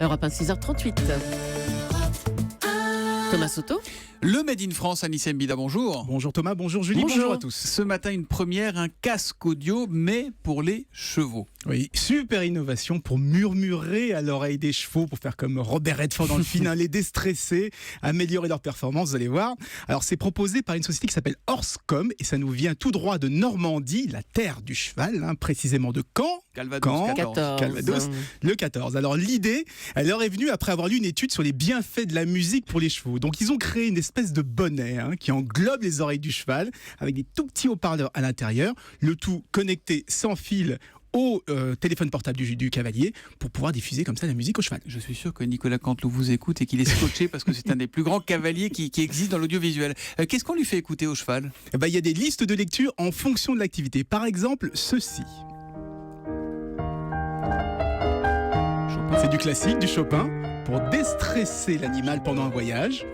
Europe 1, 6h38. Thomas Soto. Le Made in France, Anissé Mbida, bonjour. Bonjour Thomas, bonjour Julie, bonjour à tous. Ce matin, une première, un casque audio, mais pour les chevaux. Oui, super innovation pour murmurer à l'oreille des chevaux, pour faire comme Robert Redford dans le film, les déstresser, améliorer leur performance, vous allez voir. Alors c'est proposé par une société qui s'appelle Horsecom et ça nous vient tout droit de Normandie, la terre du cheval, précisément de Caen. Calvados, 14. Calvados, le 14. Alors l'idée, elle leur est venue après avoir lu une étude sur les bienfaits de la musique pour les chevaux. Donc ils ont créé une espèce de bonnet qui englobe les oreilles du cheval avec des tout petits haut-parleurs à l'intérieur, le tout connecté sans fil au téléphone portable du cavalier pour pouvoir diffuser comme ça la musique au cheval. Je suis sûr que Nicolas Canteloup vous écoute et qu'il est scotché parce que c'est un des plus grands cavaliers qui existe dans l'audiovisuel. Qu'est-ce qu'on lui fait écouter au cheval ? Il y a des listes de lecture en fonction de l'activité. Par exemple, ceci. C'est du classique, du Chopin, pour déstresser l'animal pendant un voyage.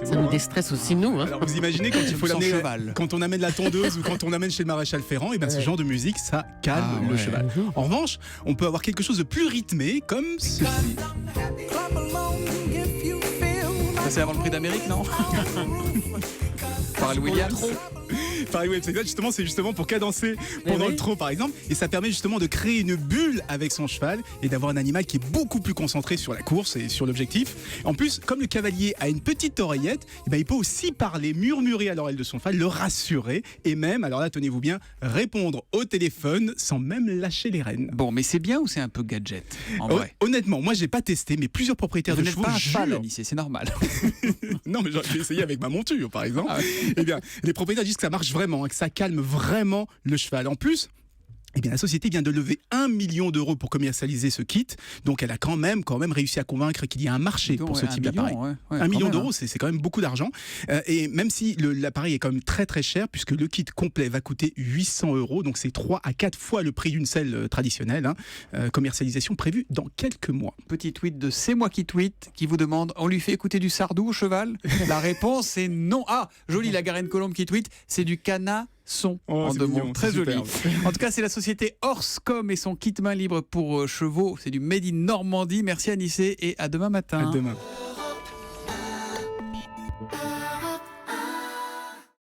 Ça nous déstresse aussi, nous. Alors vous imaginez quand il faut Sans l'amener, cheval. quand on amène la tondeuse ou quand on amène chez le maréchal Ferrand, ce genre de musique, ça calme le cheval. En revanche, on peut avoir quelque chose de plus rythmé, comme ceci. Ça, c'est avant le prix d'Amérique, non ? Pharrell Williams. C'est justement pour cadencer pendant le trot par exemple, et ça permet justement de créer une bulle avec son cheval et d'avoir un animal qui est beaucoup plus concentré sur la course et sur l'objectif. En plus, comme le cavalier a une petite oreillette, il peut aussi parler, murmurer à l'oreille de son cheval, le rassurer et même, alors là tenez-vous bien, répondre au téléphone sans même lâcher les rênes. Bon, mais c'est bien ou c'est un peu gadget en vrai ? Honnêtement, moi j'ai pas testé, mais plusieurs propriétaires Vous de n'êtes chevaux pas un cheval, jurent. Anissé, c'est normal. Non, mais j'ai essayé avec ma monture, par exemple. Eh bien, les propriétaires disent que ça marche vraiment, que ça calme vraiment le cheval. En plus, la société vient de lever 1 million d'euros pour commercialiser ce kit. Donc, elle a quand même réussi à convaincre qu'il y a un marché pour ce type d'appareil. 1 million d'euros, c'est quand même beaucoup d'argent. Et même si l'appareil est quand même très très cher, puisque le kit complet va coûter 800 euros. Donc, c'est 3 à 4 fois le prix d'une selle traditionnelle. Commercialisation prévue dans quelques mois. Petit tweet de C'est moi qui tweet qui vous demande: on lui fait écouter du Sardou au cheval ? La réponse est non. Ah, joli, la Garenne Colombe qui tweet, c'est du canard. En deux mots, très joli. En tout cas, c'est la société Horsecom et son kit main libre pour chevaux. C'est du Made in Normandie. Merci Anissé et à demain matin. À demain.